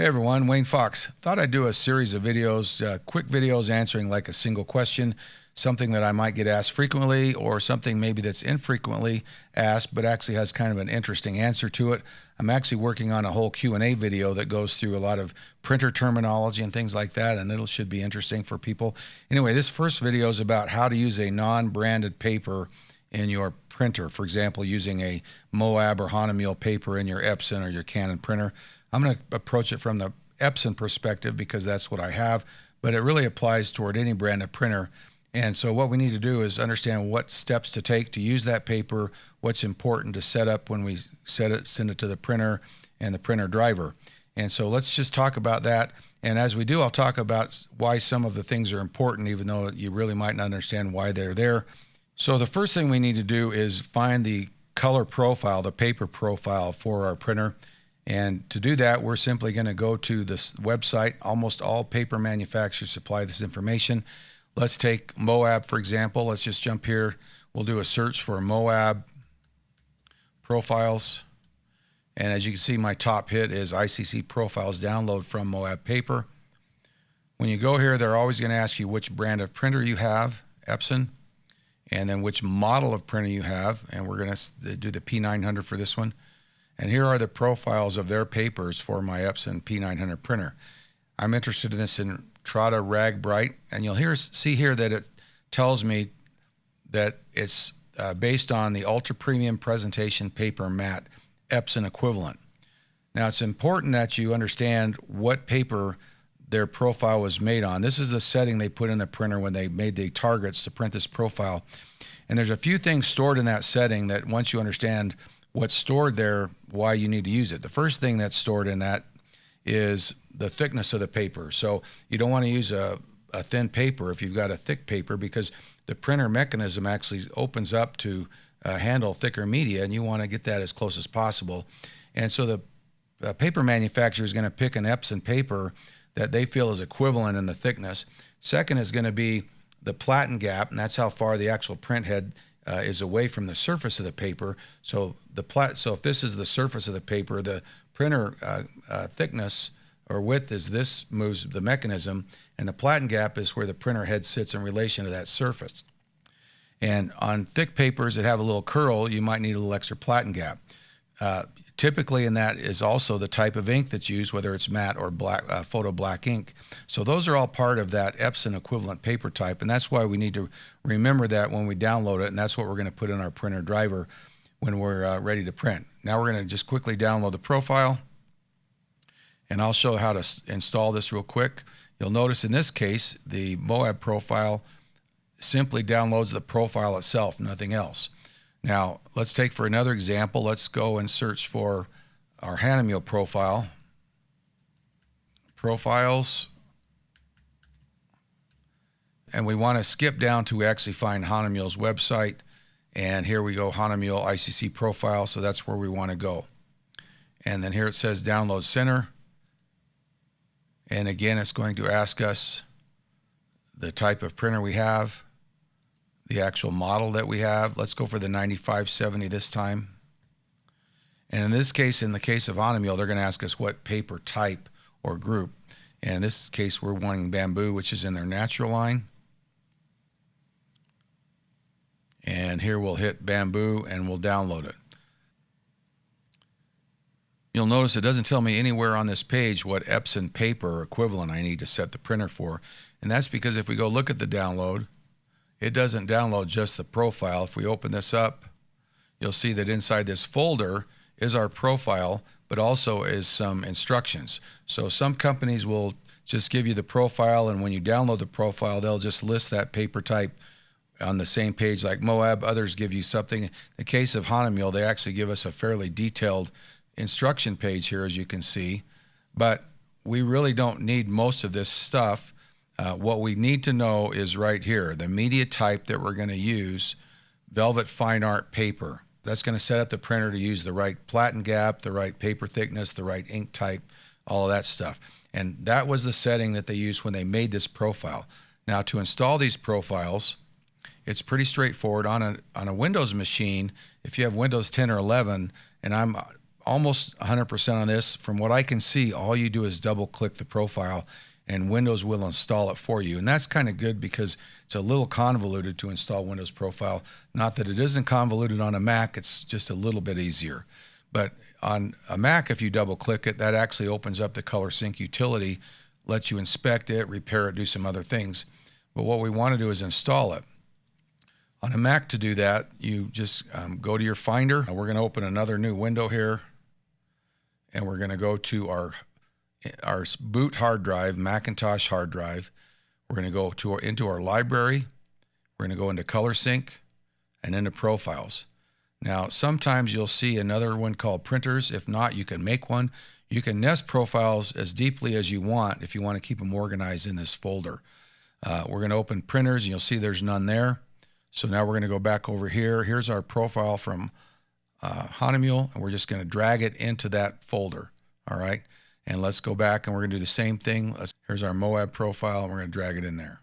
Hey everyone, Wayne Fox. Thought I'd do a series of videos, quick videos answering like a single question, something that I might get asked frequently or something maybe that's infrequently asked but actually has kind of an interesting answer to it. I'm actually working on a whole Q&A video that goes through a lot of printer terminology and things like that, and it should be interesting for people. Anyway, this first video is about how to use a non-branded paper in your printer. For example, using a Moab or Hahnemuehle paper in your Epson or your Canon printer. I'm going to approach it from the Epson perspective because that's what I have, but it really applies toward any brand of printer. And so what we need to do is understand what steps to take to use that paper, what's important to set up when we send it to the printer and the printer driver. And so let's just talk about that. And as we do, I'll talk about why some of the things are important, even though you really might not understand why they're there. So the first thing we need to do is find the color profile, the paper profile for our printer. And to do that, we're simply going to go to this website. Almost all paper manufacturers supply this information. Let's take Moab, for example. Let's just jump here. We'll do a search for Moab profiles. And as you can see, my top hit is ICC profiles download from Moab paper. When you go here, they're always going to ask you which brand of printer you have, Epson, and then which model of printer you have. And we're going to do the P900 for this one. And here are the profiles of their papers for my Epson P900 printer. I'm interested in this in Trata Rag Bright, and you'll see here that it tells me that it's based on the Ultra Premium Presentation Paper Matte Epson equivalent. Now, it's important that you understand what paper their profile was made on. This is the setting they put in the printer when they made the targets to print this profile. And there's a few things stored in that setting that once you understand what's stored there, why you need to use it. The first thing that's stored in that is the thickness of the paper. So you don't want to use a thin paper if you've got a thick paper, because the printer mechanism actually opens up to handle thicker media, and you want to get that as close as possible. And so the paper manufacturer is going to pick an Epson paper that they feel is equivalent in the thickness. Second is going to be the platen gap, and that's how far the actual print head is away from the surface of the paper. So if this is the surface of the paper, the printer thickness or width is this, moves the mechanism, and the platen gap is where the printer head sits in relation to that surface. And on thick papers that have a little curl, you might need a little extra platen gap. Typically in that is also the type of ink that's used, whether it's matte or black, photo black ink. So those are all part of that Epson equivalent paper type, and that's why we need to remember that when we download it, and that's what we're going to put in our printer driver when we're ready to print. Now we're going to just quickly download the profile, and I'll show how to install this real quick. You'll notice in this case, the Moab profile simply downloads the profile itself, nothing else. Now, let's take for another example, let's go and search for our Hahnemuehle profile. Profiles. And we want to skip down to actually find Hahnemuehle's website. And here we go, Hahnemuehle ICC profile, so that's where we want to go. And then here it says Download Center. And again, it's going to ask us the type of printer we have, the actual model that we have. Let's go for the 9570 this time. And in this case, in the case of Hahnemuehle, they're going to ask us what paper type or group. And in this case, we're wanting bamboo, which is in their natural line. And here we'll hit bamboo and we'll download it. You'll notice it doesn't tell me anywhere on this page what Epson paper equivalent I need to set the printer for. And that's because if we go look at the download, it doesn't download just the profile. If we open this up, you'll see that inside this folder is our profile, but also is some instructions. So some companies will just give you the profile, and when you download the profile, they'll just list that paper type on the same page like Moab. Others give you something. In the case of Hahnemuehle, they actually give us a fairly detailed instruction page here, as you can see. But we really don't need most of this stuff. What we need to know is right here, the media type that we're going to use, velvet fine art paper. That's going to set up the printer to use the right platen gap, the right paper thickness, the right ink type, all of that stuff. And that was the setting that they used when they made this profile. Now, to install these profiles, it's pretty straightforward. On a Windows machine, if you have Windows 10 or 11, and I'm almost 100% on this. From what I can see, all you do is double click the profile and Windows will install it for you. And that's kind of good because it's a little convoluted to install Windows Profile. Not that it isn't convoluted on a Mac, it's just a little bit easier. But on a Mac, if you double click it, that actually opens up the Color Sync utility, lets you inspect it, repair it, do some other things. But what we want to do is install it. On a Mac, to do that, you just go to your Finder. We're going to open another new window here, and we're going to go to our boot hard drive, Macintosh hard drive. We're going to go into our library. We're going to go into Color Sync and into Profiles. Now, sometimes you'll see another one called Printers. If not, you can make one. You can nest profiles as deeply as you want if you want to keep them organized in this folder. We're going to open Printers, and you'll see there's none there. So now we're going to go back over here. Here's our profile from Hahnemuehle, and we're just going to drag it into that folder. All right. And let's go back, and we're going to do the same thing. Here's our Moab profile, and we're going to drag it in there.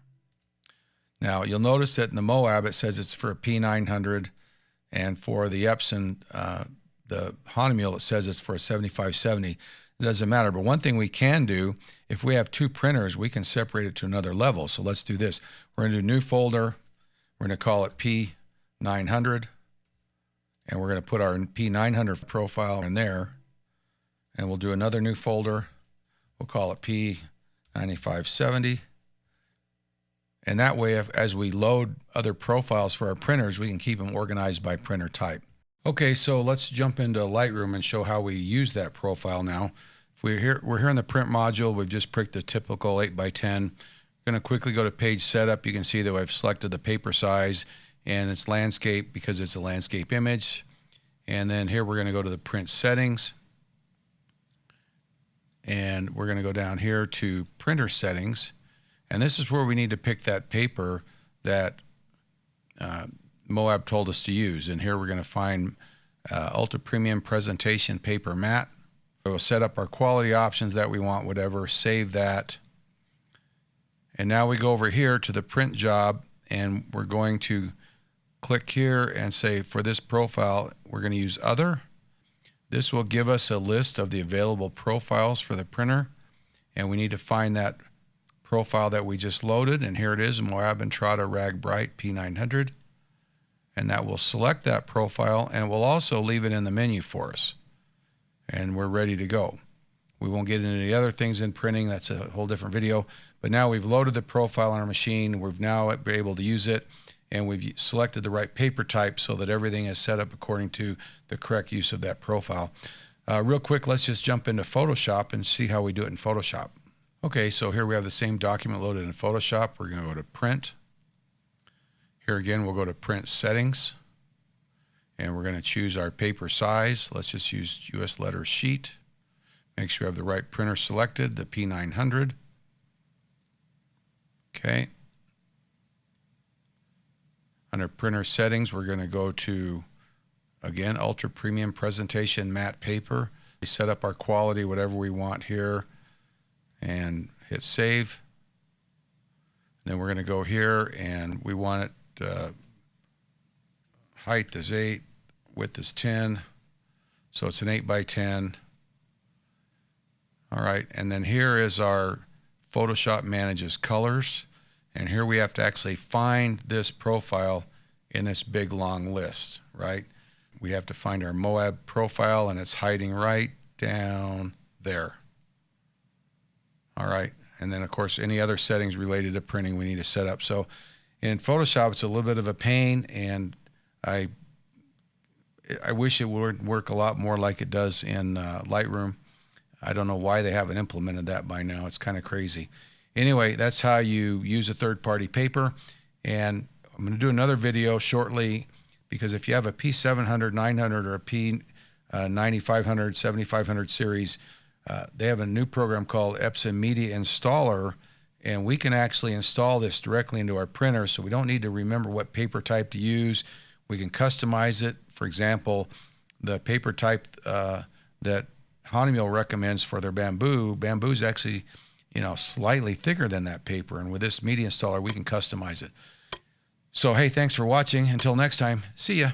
Now, you'll notice that in the Moab, it says it's for a P900, and for the Epson, the Hahnemuehle, it says it's for a 7570. It doesn't matter, but one thing we can do, if we have two printers, we can separate it to another level. So let's do this. We're going to do a new folder. We're going to call it P900, and we're going to put our P900 profile in there, and we'll do another new folder. We'll call it P9570, and that way, as we load other profiles for our printers, we can keep them organized by printer type. Okay, so let's jump into Lightroom and show how we use that profile now. If we're here in the print module. We've just pricked the typical 8x10. Going to quickly go to page setup. You can see that I've selected the paper size and it's landscape because it's a landscape image. And then here we're going to go to the print settings, and we're going to go down here to printer settings, and this is where we need to pick that paper that Moab told us to use. And here we're going to find Ultra Premium Presentation Paper Matte. We'll set up our quality options that we want, whatever, save that. And now we go over here to the print job, and we're going to click here and say for this profile, we're going to use Other. This will give us a list of the available profiles for the printer, and we need to find that profile that we just loaded, and here it is, Moab Entrada Rag Bright P900. And that will select that profile, and it will also leave it in the menu for us. And we're ready to go. We won't get into the other things in printing. That's a whole different video. But now we've loaded the profile on our machine. We've now been able to use it, and we've selected the right paper type so that everything is set up according to the correct use of that profile. Real quick, let's just jump into Photoshop and see how we do it in Photoshop. Okay, so here we have the same document loaded in Photoshop. We're going to go to Print. Here again, we'll go to Print Settings, and we're going to choose our paper size. Let's just use US Letter Sheet. Make sure you have the right printer selected, the P900. Okay. Under Printer Settings, we're going to go to, again, Ultra Premium Presentation Matte Paper. We set up our quality, whatever we want here, and hit Save. Then we're going to go here, and we want it, height is 8, width is 10, so it's an 8x10. All right, and then here is our Photoshop manages colors, and here we have to actually find this profile in this big long list, right? We have to find our Moab profile, and it's hiding right down there. All right, and then of course any other settings related to printing we need to set up. So in Photoshop, it's a little bit of a pain, and I wish it would work a lot more like it does in Lightroom. I don't know why they haven't implemented that by now. It's kind of crazy. Anyway, that's how you use a third-party paper. And I'm going to do another video shortly, because if you have a P700, 900, or a P9500, 7500 series, they have a new program called Epson Media Installer, and we can actually install this directly into our printer, so we don't need to remember what paper type to use. We can customize it. For example, the paper type that Hahnemuehle recommends for their bamboo is actually, slightly thicker than that paper, and with this media installer we can customize it. So hey, thanks for watching. Until next time, see ya.